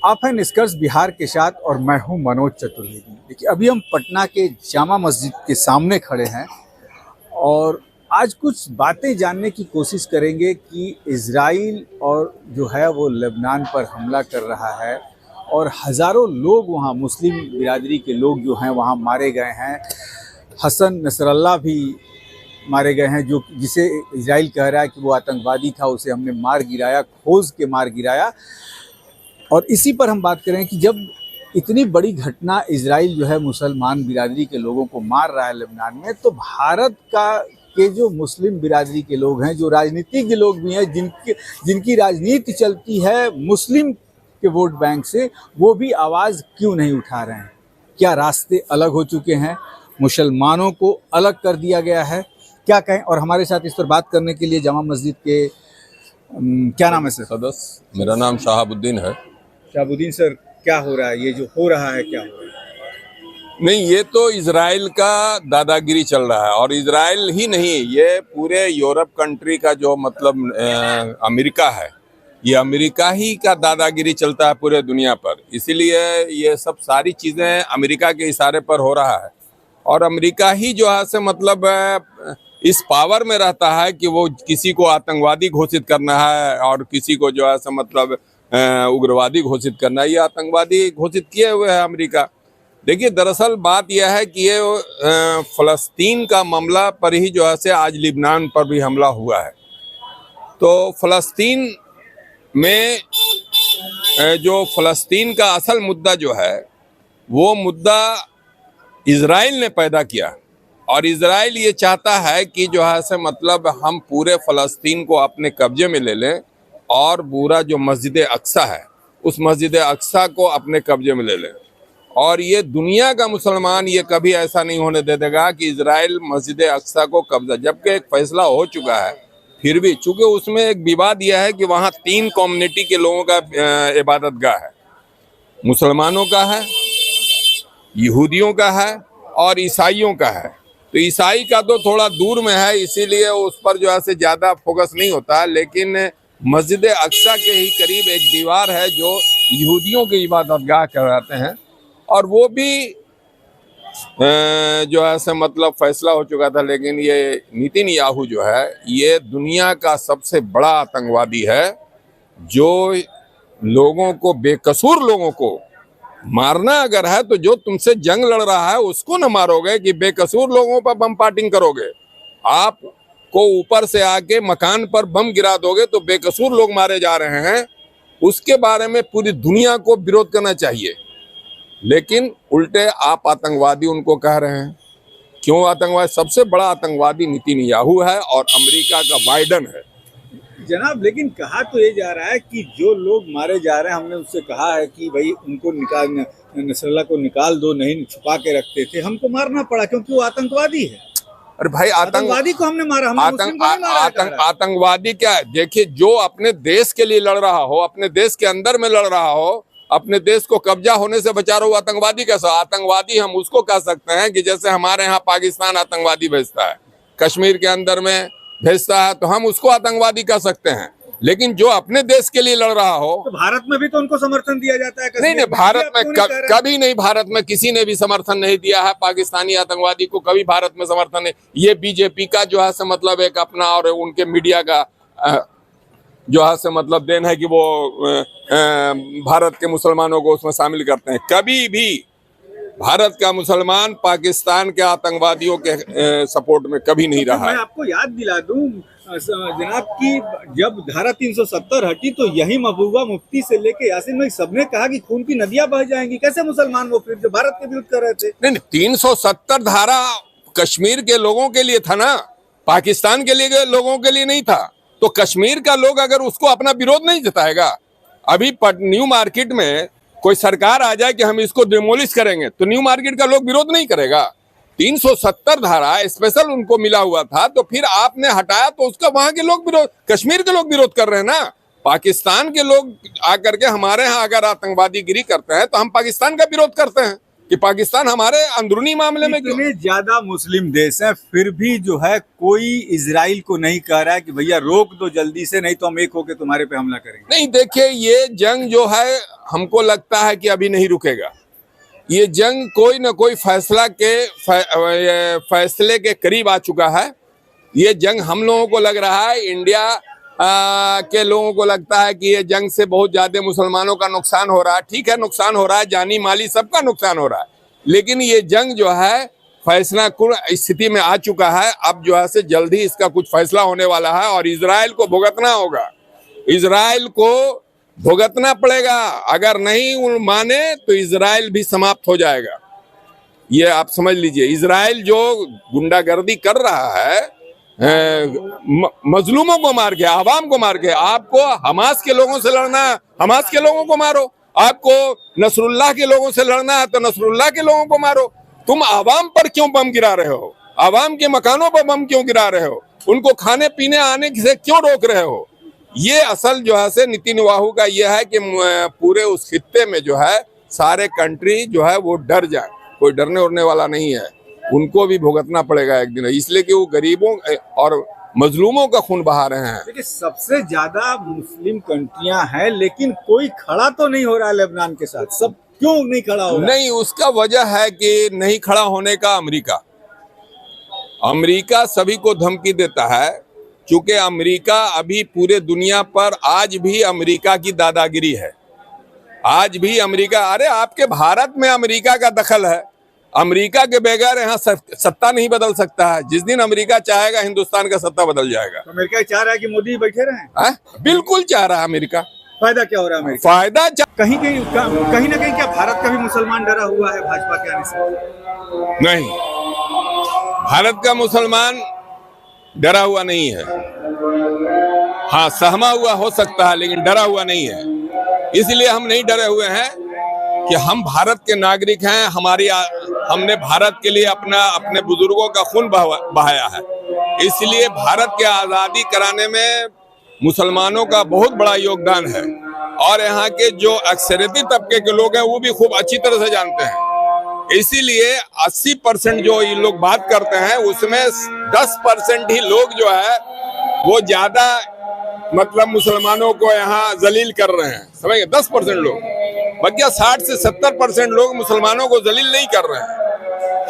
आप हैं निष्कर्ष बिहार के साथ और मैं हूं मनोज चतुर्वेदी। देखिए, अभी हम पटना के जामा मस्जिद के सामने खड़े हैं और आज कुछ बातें जानने की कोशिश करेंगे कि इजराइल और जो है वो लेबनान पर हमला कर रहा है और हज़ारों लोग वहां मुस्लिम बिरादरी के लोग जो हैं वहां मारे गए हैं। हसन नसरल्ला भी मारे गए हैं, जो जिसे इजराइल कह रहा है कि वो आतंकवादी था, उसे हमने मार गिराया, खोज के मार गिराया। और इसी पर हम बात करें कि जब इतनी बड़ी घटना इजराइल जो है मुसलमान बिरादरी के लोगों को मार रहा है लेबनान में, तो भारत के जो मुस्लिम बिरादरी के लोग हैं, जो राजनीतिज्ञ लोग भी हैं, जिनकी राजनीति चलती है मुस्लिम के वोट बैंक से, वो भी आवाज़ क्यों नहीं उठा रहे हैं? क्या रास्ते अलग हो चुके हैं? मुसलमानों को अलग कर दिया गया है? क्या कहें? और हमारे साथ इस पर बात करने के लिए जामा मस्जिद के क्या नाम है सर? सदस्य। मेरा नाम शहाबुद्दीन है। शहाबुद्दीन सर, क्या हो रहा है? ये जो हो रहा है, क्या हो रहा है? नहीं, ये तो इजराइल का दादागिरी चल रहा है, और इजराइल ही नहीं, ये पूरे यूरोप कंट्री का जो मतलब अमेरिका है, ये अमेरिका ही का दादागिरी चलता है पूरे दुनिया पर। इसीलिए ये सब सारी चीज़ें अमेरिका के इशारे पर हो रहा है, और अमेरिका ही जो है से मतलब इस पावर में रहता है कि वो किसी को आतंकवादी घोषित करना है और किसी को जो है से मतलब उग्रवादी घोषित करना है। ये आतंकवादी घोषित किए हुए है अमेरिका। देखिए, दरअसल बात यह है कि ये फ़लस्तीन का मामला पर ही जो है से आज लिबनान पर भी हमला हुआ है। तो फ़लस्तीन में जो फ़लस्तीन का असल मुद्दा जो है, वो मुद्दा इजराइल ने पैदा किया, और इजराइल ये चाहता है कि जो है से मतलब हम पूरे फ़लस्तीन को अपने कब्जे में ले लें और पूरा जो मस्जिद अक्सा है, उस मस्जिद अक्सा को अपने कब्जे में ले लें। और ये दुनिया का मुसलमान ये कभी ऐसा नहीं होने दे देगा कि इजराइल मस्जिद अक्सा को कब्जा, जबकि एक फैसला हो चुका है, फिर भी चूँकि उसमें एक विवाद यह है कि वहाँ 3 कम्युनिटी के लोगों का इबादत गाह है। मुसलमानों का है, यहूदियों का है और ईसाइयों का है। तो ईसाई का तो थोड़ा दूर में है, इसीलिए उस पर जो है से ज़्यादा फोकस नहीं होता, लेकिन मस्जिद अक्सा के ही करीब एक दीवार है जो यहूदियों की इबादतगाह कहलाते हैं, और वो भी जो है से मतलब फैसला हो चुका था। लेकिन ये नेतन्याहू जो है, ये दुनिया का सबसे बड़ा आतंकवादी है, जो लोगों को, बेकसूर लोगों को मारना अगर है तो जो तुमसे जंग लड़ रहा है उसको न मारोगे, कि बेकसूर लोगों पर बम फाटिंग करोगे। आप को ऊपर से आके मकान पर बम गिरा दोगे तो बेकसूर लोग मारे जा रहे हैं। उसके बारे में पूरी दुनिया को विरोध करना चाहिए, लेकिन उल्टे आप आतंकवादी उनको कह रहे हैं। क्यों आतंकवादी? सबसे बड़ा आतंकवादी नेतन्याहू है और अमेरिका का बाइडन है। जनाब, लेकिन कहा तो ये जा रहा है कि जो लोग मारे जा रहे हैं, हमने उससे कहा है कि भाई उनको निकाल, नसरल्ला को निकाल दो, नहीं छुपा के रखते थे, हमको मारना पड़ा क्योंकि वो आतंकवादी है। अरे भाई, आतंकवादी को हमने मारा, हमने मुस्लिम को नहीं मारा। आतंकवादी क्या है? देखिए, जो अपने देश के लिए लड़ रहा हो, अपने देश के अंदर में लड़ रहा हो, अपने देश को कब्जा होने से बचा रहा हो, आतंकवादी कैसा? आतंकवादी हम उसको कह सकते हैं कि जैसे हमारे यहाँ पाकिस्तान आतंकवादी भेजता है, कश्मीर के अंदर में भेजता है, तो हम उसको आतंकवादी कह सकते हैं। लेकिन जो अपने देश के लिए लड़ रहा हो, तो भारत में भी तो उनको समर्थन दिया जाता है। नहीं, भारत में कभी नहीं, भारत में किसी ने भी समर्थन नहीं दिया है पाकिस्तानी आतंकवादी को, कभी भारत में समर्थन नहीं। ये बीजेपी का जो है से मतलब एक अपना और उनके मीडिया का जो है से मतलब देन है कि वो भारत के मुसलमानों को उसमें शामिल करते हैं। कभी भी भारत का मुसलमान पाकिस्तान के आतंकवादियों के सपोर्ट में कभी नहीं रहा है। मैं आपको याद दिला दूं जनाब कि जब धारा 370 हटी तो यही महबूबा मुफ्ती से लेके यासीन भाई सबने कहा कि खून की नदियां बह जाएंगी। कैसे मुसलमान वो फिर जो भारत के विरुद्ध कर रहे थे? नहीं, 370 धारा कश्मीर के लोगों के लिए था ना, पाकिस्तान के लिए लोगों के लिए नहीं था। तो कश्मीर का लोग अगर उसको अपना विरोध नहीं जताएगा, अभी न्यू मार्केट में कोई सरकार आ जाए कि हम इसको डिमोलिश करेंगे, तो न्यू मार्केट का लोग विरोध नहीं करेगा। 370 धारा स्पेशल उनको मिला हुआ था, तो फिर आपने हटाया तो उसका वहां के लोग विरोध, कश्मीर के लोग विरोध कर रहे हैं ना। पाकिस्तान के लोग आकर के हमारे यहाँ अगर आतंकवादी गिरी करते हैं तो हम पाकिस्तान का विरोध करते हैं। कि पाकिस्तान हमारे अंदरूनी मामले में क्यों? इतने ज्यादा मुस्लिम देश हैं, फिर भी जो है कोई इजराइल को नहीं कह रहा है कि भैया रोक दो जल्दी से, नहीं तो हम एक होके तुम्हारे पे हमला करेंगे। नहीं, देखिए, ये जंग जो है हमको लगता है कि अभी नहीं रुकेगा। ये जंग कोई ना कोई फैसले के करीब आ चुका है। ये जंग हम लोगों को लग रहा है, इंडिया के लोगों को लगता है कि ये जंग से बहुत ज्यादा मुसलमानों का नुकसान हो रहा है। ठीक है, नुकसान हो रहा है, जानी माली सबका नुकसान हो रहा है, लेकिन ये जंग जो है फैसला कुछ स्थिति में आ चुका है। अब जो है से जल्द ही इसका कुछ फैसला होने वाला है और इजराइल को भुगतना होगा, इजराइल को भुगतना पड़ेगा। अगर नहीं माने तो इजराइल भी समाप्त हो जाएगा। ये आप समझ लीजिए, इजराइल जो गुंडागर्दी कर रहा है, मजलूमों को मार के, आवाम को मार के, आपको हमास के लोगों से लड़ना है, हमास के लोगों को मारो। आपको नसरुल्लाह के लोगों से लड़ना है तो नसरुल्लाह के लोगों को मारो। तुम आवाम पर क्यों बम गिरा रहे हो? आवाम के मकानों पर बम क्यों गिरा रहे हो? उनको खाने पीने आने से क्यों रोक रहे हो? ये असल जो है से नीति निर्वाह का ये है कि पूरे उस खित्ते में जो है सारे कंट्री जो है वो डर जाए। कोई डरने उड़ने वाला नहीं है, उनको भी भुगतना पड़ेगा एक दिन, इसलिए कि वो गरीबों और मजलूमों का खून बहा रहे हैं। देखिए, सबसे ज्यादा मुस्लिम कंट्रियां हैं, लेकिन कोई खड़ा तो नहीं हो रहा है लेबनान के साथ। सब क्यों नहीं खड़ा हो रहा? नहीं, उसका वजह है कि नहीं खड़ा होने का अमेरिका सभी को धमकी देता है, क्योंकि अमेरिका अभी पूरे दुनिया पर आज भी अमेरिका की दादागिरी है। आज भी अमेरिका, अरे आपके भारत में अमेरिका का दखल है। अमेरिका के बगैर यहाँ सत्ता नहीं बदल सकता है। जिस दिन अमेरिका चाहेगा हिंदुस्तान का सत्ता बदल जाएगा। तो अमेरिका चाह रहा है कि मोदी बैठे रहें? बिल्कुल चाह रहा है अमेरिका। फायदा क्या हो रहा है अमेरिका? फायदा कहीं ना कहीं क्या भारत का भी मुसलमान डरा हुआ है भाजपा के आने से? नहीं, भारत का मुसलमान डरा हुआ नहीं है। हाँ, सहमा हुआ हो सकता है, लेकिन डरा हुआ नहीं है। इसलिए हम नहीं डरे हुए हैं कि हम भारत के नागरिक हैं। हमने भारत के लिए अपने बुजुर्गों का खून बहाया है। इसलिए भारत के आज़ादी कराने में मुसलमानों का बहुत बड़ा योगदान है और यहाँ के जो अक्सरियती तबके के लोग हैं वो भी खूब अच्छी तरह से जानते हैं। इसीलिए 80% जो ये लोग बात करते हैं उसमें 10% ही लोग जो है वो ज्यादा मतलब मुसलमानों को यहाँ जलील कर रहे हैं, समझे? 10% लोग, बल्कि 60 से 70% लोग मुसलमानों को जलील नहीं कर रहे हैं।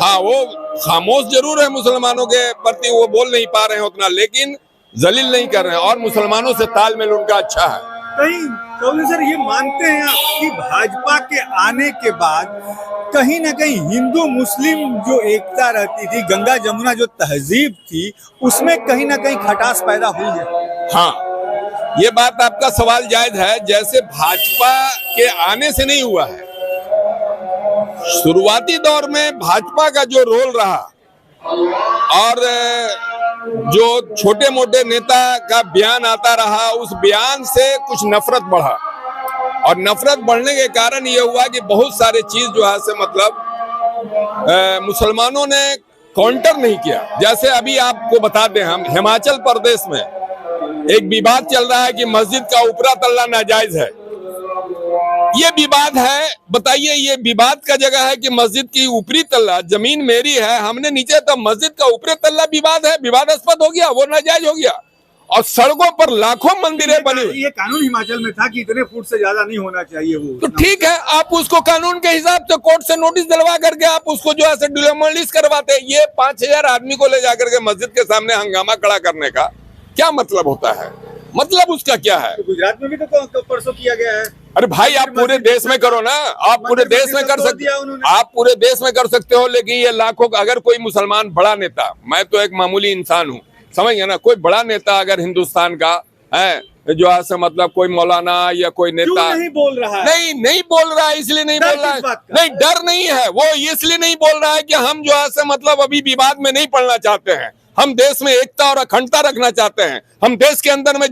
हाँ, वो खामोश जरूर है मुसलमानों के प्रति, वो बोल नहीं पा रहे हैं उतना, लेकिन जलील नहीं कर रहे हैं और मुसलमानों से तालमेल उनका अच्छा है। कहीं सर ये मानते हैं आप कि भाजपा के आने के बाद कहीं ना कहीं हिंदू मुस्लिम जो एकता रहती थी, गंगा जमुना जो तहजीब थी, उसमें कहीं ना कहीं खटास पैदा हुई है? हाँ, ये बात आपका सवाल जायज है। जैसे भाजपा के आने से नहीं हुआ है, शुरुआती दौर में भाजपा का जो रोल रहा और जो छोटे मोटे नेता का बयान आता रहा, उस बयान से कुछ नफरत बढ़ा और नफरत बढ़ने के कारण ये हुआ कि बहुत सारे चीज जो है से मतलब मुसलमानों ने काउंटर नहीं किया। जैसे अभी आपको बता दें, हम हिमाचल प्रदेश में एक विवाद चल रहा है कि मस्जिद का ऊपरा तल्ला नाजायज है। ये विवाद है, बताइए, ये विवाद का जगह है कि मस्जिद की ऊपरी तल्ला, जमीन मेरी है, हमने नीचे, तब मस्जिद का ऊपरी तल्ला विवाद है, विवादास्पद हो गया, वो नाजायज हो गया। और सड़कों पर लाखों मंदिरें बनी। ये कानून हिमाचल में था कि इतने फुट से ज्यादा नहीं होना चाहिए वो। तो ठीक है, आप उसको कानून के हिसाब से कोर्ट से नोटिस दिलवा करके आप उसको जो है डिमोलिश करवाते हैं। ये 5000 आदमी को ले जाकर के मस्जिद के सामने हंगामा खड़ा करने का क्या मतलब होता है? मतलब उसका क्या है? तो गुजरात में भी तो परसों किया गया है। अरे भाई, आप पूरे देश में करो ना, आप पूरे देश में कर सकते, आप पूरे देश में कर सकते हो, लेकिन ये लाखों, अगर कोई मुसलमान बड़ा नेता, मैं तो एक मामूली इंसान हूँ, समझ गए ना, कोई बड़ा नेता अगर हिंदुस्तान का है जो है मतलब कोई मौलाना या कोई नेता नहीं बोल रहा है, नहीं बोल रहा है, इसलिए नहीं बोल रहा है, नहीं डर नहीं है, वो इसलिए नहीं बोल रहा है कि हम जो है मतलब अभी विवाद में नहीं पड़ना चाहते हैं। हम देश में एकता और अखंडता रखना चाहते हैं। हम देश के अंदर में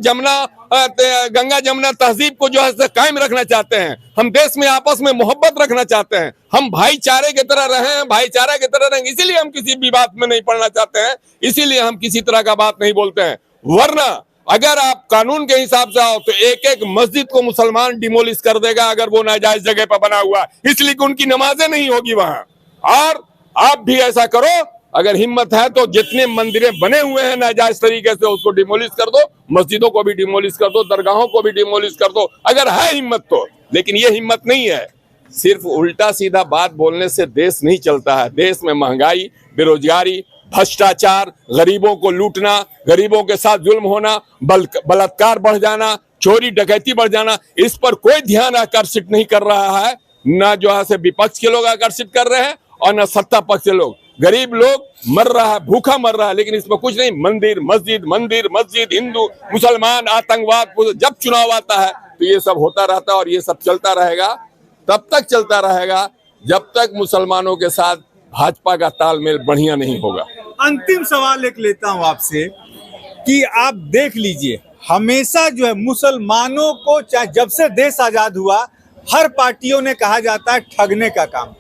गंगा जमुना तहजीब को जो है कायम रखना चाहते हैं। हम देश में आपस में मोहब्बत रखना चाहते हैं। हम भाईचारे की तरह रहें, भाईचारा की तरह रहेंगे, इसीलिए हम किसी विवाद में नहीं पड़ना चाहते हैं, इसीलिए हम किसी तरह का बात नहीं बोलते हैं। वरना अगर आप कानून के हिसाब से आओ तो एक एक मस्जिद को मुसलमान डिमोलिश कर देगा अगर वो नाजायज जगह पर बना हुआ है, इसलिए कि उनकी नमाजें नहीं होगी वहां। और आप भी ऐसा करो, अगर हिम्मत है तो जितने मंदिरें बने हुए हैं नाजायज तरीके से उसको डिमोलिश कर दो, मस्जिदों को भी डिमोलिश कर दो, दरगाहों को भी डिमोलिश कर दो, अगर है हिम्मत तो। लेकिन ये हिम्मत नहीं है। सिर्फ उल्टा सीधा बात बोलने से देश नहीं चलता है। देश में महंगाई, बेरोजगारी, भ्रष्टाचार, गरीबों को लूटना, गरीबों के साथ जुल्म होना, बलात्कार बढ़ जाना, चोरी डकैती बढ़ जाना, इस पर कोई ध्यान आकर्षित नहीं कर रहा है। न जो है विपक्ष के लोग आकर्षित कर रहे हैं और न सत्ता पक्ष के लोग। गरीब लोग मर रहा है, भूखा मर रहा है, लेकिन इसमें कुछ नहीं। मंदिर मस्जिद, हिंदू मुसलमान, आतंकवाद, जब चुनाव आता है तो ये सब होता रहता है और ये सब चलता रहेगा। तब तक चलता रहेगा जब तक मुसलमानों के साथ भाजपा का तालमेल बढ़िया नहीं होगा। अंतिम सवाल एक लेता हूं आपसे कि आप देख लीजिए, हमेशा जो है मुसलमानों को, चाहे जब से देश आजाद हुआ, हर पार्टियों ने कहा जाता है ठगने का काम,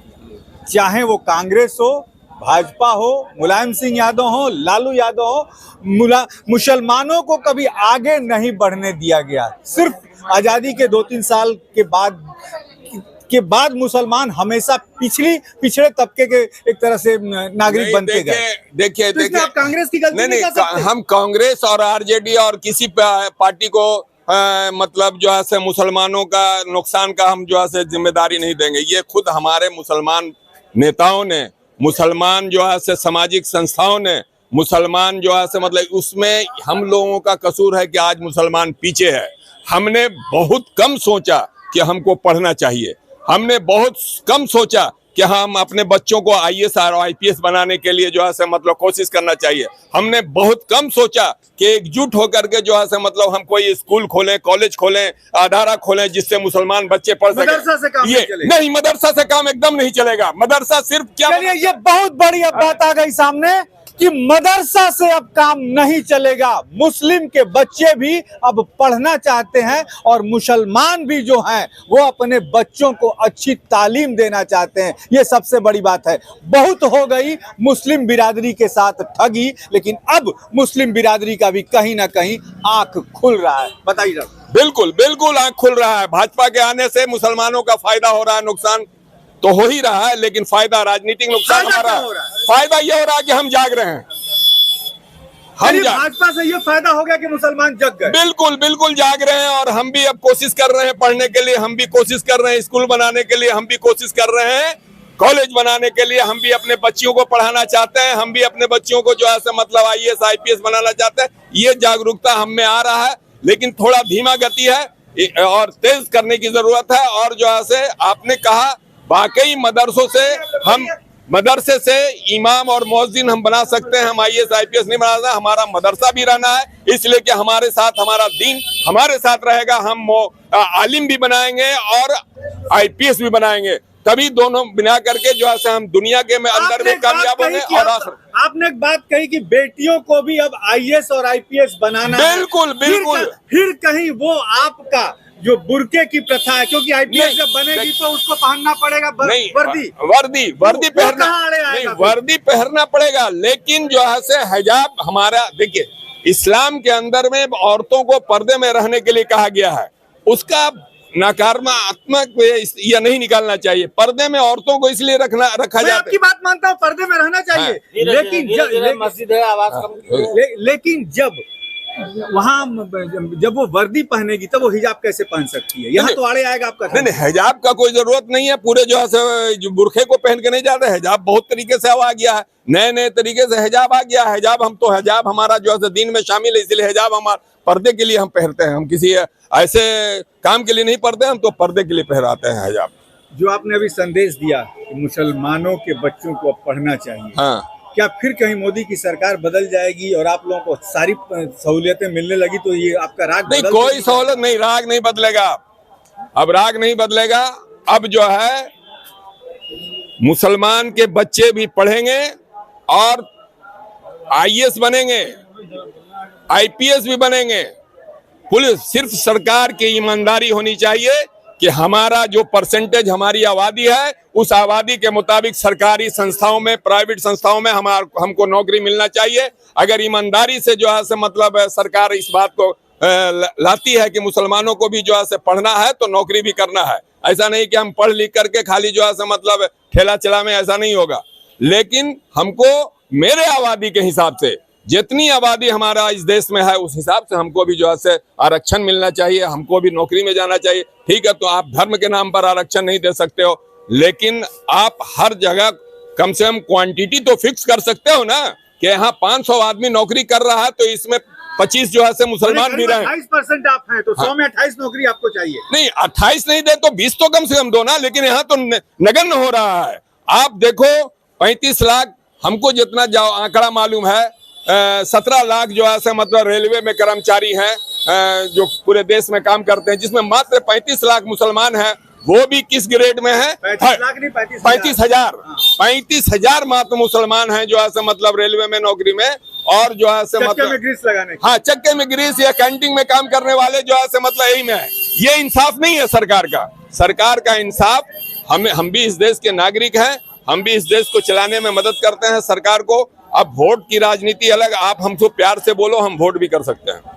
चाहे वो कांग्रेस हो, भाजपा हो, मुलायम सिंह यादव हो, लालू यादव हो, मुसलमानों को कभी आगे नहीं बढ़ने दिया गया। सिर्फ आजादी के 2-3 साल के बाद मुसलमान हमेशा पिछड़े तबके के एक तरह से नागरिक बनते गए। देखिए तो आप कांग्रेस की गलती नहीं कर सकते। हम कांग्रेस और आरजेडी और किसी पार्टी को मतलब जो है मुसलमानों का नुकसान का हम जो है जिम्मेदारी नहीं देंगे। ये खुद हमारे मुसलमान नेताओं ने, मुसलमान जो है सामाजिक संस्थाओं ने, मुसलमान जो है मतलब उसमें हम लोगों का कसूर है कि आज मुसलमान पीछे है। हमने बहुत कम सोचा कि हमको पढ़ना चाहिए, हमने बहुत कम सोचा कि हम अपने बच्चों को आईएएस और आईपीएस बनाने के लिए जो है मतलब कोशिश करना चाहिए। हमने बहुत कम सोचा कि एकजुट होकर के जो है मतलब हम कोई स्कूल खोलें, कॉलेज खोलें, अदारा खोलें जिससे मुसलमान बच्चे पढ़ सकें। मदरसा से काम नहीं, मदरसा से काम एकदम नहीं चलेगा। मदरसा सिर्फ क्या, ये बहुत बड़ी अब बात आ गई सामने कि मदरसा से अब काम नहीं चलेगा। मुस्लिम के बच्चे भी अब पढ़ना चाहते हैं और मुसलमान भी जो हैं वो अपने बच्चों को अच्छी तालीम देना चाहते हैं। ये सबसे बड़ी बात है। बहुत हो गई मुस्लिम बिरादरी के साथ ठगी, लेकिन अब मुस्लिम बिरादरी का भी कहीं ना कहीं आंख खुल रहा है। बताइए। बिल्कुल आंख खुल रहा है। भाजपा के आने से मुसलमानों का फायदा हो रहा है, नुकसान तो हो ही रहा है, लेकिन फायदा, राजनीतिक नुकसान हमारा, फायदा ये हो रहा है कि हम जाग रहे हैं। भाजपा से ये फायदा हो गया कि मुसलमान जग गए। बिल्कुल जाग रहे हैं और हम भी अब कोशिश कर रहे हैं पढ़ने के लिए, हम भी कोशिश कर रहे हैं स्कूल बनाने के लिए, हम भी कोशिश कर रहे हैं कॉलेज बनाने के लिए, हम भी अपने बच्चियों को पढ़ाना चाहते हैं, हम भी अपने बच्चियों को जो है मतलब आईएएस आईपीएस बनाना चाहते हैं। ये जागरूकता हम में आ रहा है, लेकिन थोड़ा धीमा गति है और तेज करने की जरूरत है। और जो है आपने कहा, वाकई मदरसे से इमाम और मुअज्जिन हम बना सकते हैं। हम आईएएस आईपीएस नहीं बनाना, हमारा मदरसा भी रहना है, इसलिए कि हमारे साथ हमारा दीन हमारे साथ रहेगा। हम आलिम भी बनाएंगे और आईपीएस भी बनाएंगे, तभी दोनों बना करके जो है हम दुनिया के में अंदर में कामयाब होंगे। और आपने एक बात कही कि बेटियों को भी अब आईएएस और आईपीएस बनाना है। बिल्कुल फिर कहीं वो आपका जो बुर्के की प्रथा है, क्योंकि आईपीएस जब बनेगी तो उसको पहनना पड़ेगा वर्दी पहनना, नहीं वर्दी पहनना पड़ेगा। लेकिन जो है हिजाब हमारा, देखिए इस्लाम के अंदर में औरतों को पर्दे में रहने के लिए कहा गया है, उसका नकारात्मक यह नहीं निकालना चाहिए। पर्दे में औरतों को इसलिए रखा जाता है। आपकी बात मानता हूँ, पर्दे में रहना चाहिए, लेकिन जब वहाँ जब वो वर्दी पहनेगी तब वो हिजाब कैसे पहन सकती है? यहाँ तो आड़े आएगा आपका। नहीं, हिजाब का कोई जरूरत नहीं है। पूरे जो है बुरखे को पहन के नहीं जाते। हिजाब बहुत तरीके से आ गया है, नए तरीके से हिजाब आ गया है। हिजाब हमारा जो है दीन में शामिल है, इसलिए हिजाब हमारा पर्दे के लिए हम पहनते हैं। हम किसी ऐसे काम के लिए नहीं पढ़ते, हम तो पर्दे के लिए पहनाते हैं हिजाब। जो आपने अभी संदेश दिया कि मुसलमानों के बच्चों को अब पढ़ना चाहिए, हाँ, क्या फिर कहीं मोदी की सरकार बदल जाएगी और आप लोगों को सारी सहूलियतें मिलने लगी तो ये आपका राग नहीं? कोई सहूलत नहीं, राग नहीं बदलेगा। अब राग नहीं बदलेगा। अब जो है मुसलमान के बच्चे भी पढ़ेंगे और आईएएस बनेंगे, आईपीएस भी बनेंगे। पुलिस, सिर्फ सरकार की ईमानदारी होनी चाहिए कि हमारा जो परसेंटेज हमारी आबादी है उस आबादी के मुताबिक सरकारी संस्थाओं में, प्राइवेट संस्थाओं में हमको नौकरी मिलना चाहिए। अगर ईमानदारी से जो है से मतलब सरकार इस बात को लाती है कि मुसलमानों को भी जो है से पढ़ना है तो नौकरी भी करना है। ऐसा नहीं कि हम पढ़ लिख करके खाली जो है से मतलब ठेला चला में, ऐसा नहीं होगा। लेकिन हमको मेरे आबादी के हिसाब से, जितनी आबादी हमारा इस देश में है उस हिसाब से हमको भी जो है से आरक्षण मिलना चाहिए, हमको भी नौकरी में जाना चाहिए। ठीक है, तो आप धर्म के नाम पर आरक्षण नहीं दे सकते हो, लेकिन आप हर जगह कम से कम क्वांटिटी तो फिक्स कर सकते हो ना, कि यहाँ 500 आदमी नौकरी कर रहा है तो इसमें 25 जो है से मुसलमान भी रहे। 28% आप हैं तो 100 में 28 नौकरी आपको चाहिए। नहीं, 28 नहीं दे तो 20 तो कम से कम दो ना, लेकिन यहाँ तो नगण्य हो रहा है। आप देखो 35 लाख, हमको जितना आंकड़ा मालूम है 17 लाख जो है मतलब रेलवे में कर्मचारी हैं जो पूरे देश में काम करते हैं, जिसमें मात्र 35 लाख मुसलमान हैं। वो भी किस ग्रेड में है? 35 लाख नहीं, 35,000। 35,000 मात्र मुसलमान हैं जो है मतलब रेलवे में नौकरी में, और जो है मतलब में ग्रीस लगाने, हाँ, चक्के में ग्रीस या कैंटीन में काम करने वाले जो है मतलब यही में है। ये इंसाफ नहीं है सरकार का। सरकार का इंसाफ, हम भी इस देश के नागरिक हैं, हम भी इस देश को चलाने में मदद करते हैं सरकार को। अब वोट की राजनीति अलग, आप हमसे प्यार से बोलो, हम वोट भी कर सकते हैं।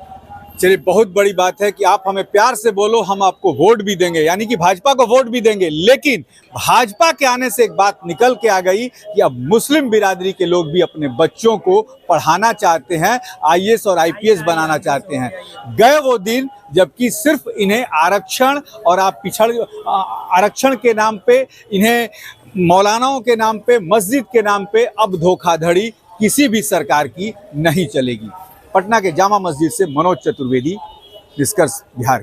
चलिए, बहुत बड़ी बात है कि आप हमें प्यार से बोलो, हम आपको वोट भी देंगे, यानी कि भाजपा को वोट भी देंगे। लेकिन भाजपा के आने से एक बात निकल के आ गई कि अब मुस्लिम बिरादरी के लोग भी अपने बच्चों को पढ़ाना चाहते हैं, IAS और IPS बनाना चाहते हैं। गए वो दिन जबकि सिर्फ इन्हें आरक्षण और आरक्षण के नाम पे, इन्हें मौलानाओं के नाम पे, मस्जिद के नाम पे अब धोखाधड़ी किसी भी सरकार की नहीं चलेगी। पटना के जामा मस्जिद से मनोज चतुर्वेदी, निष्कर्ष बिहार।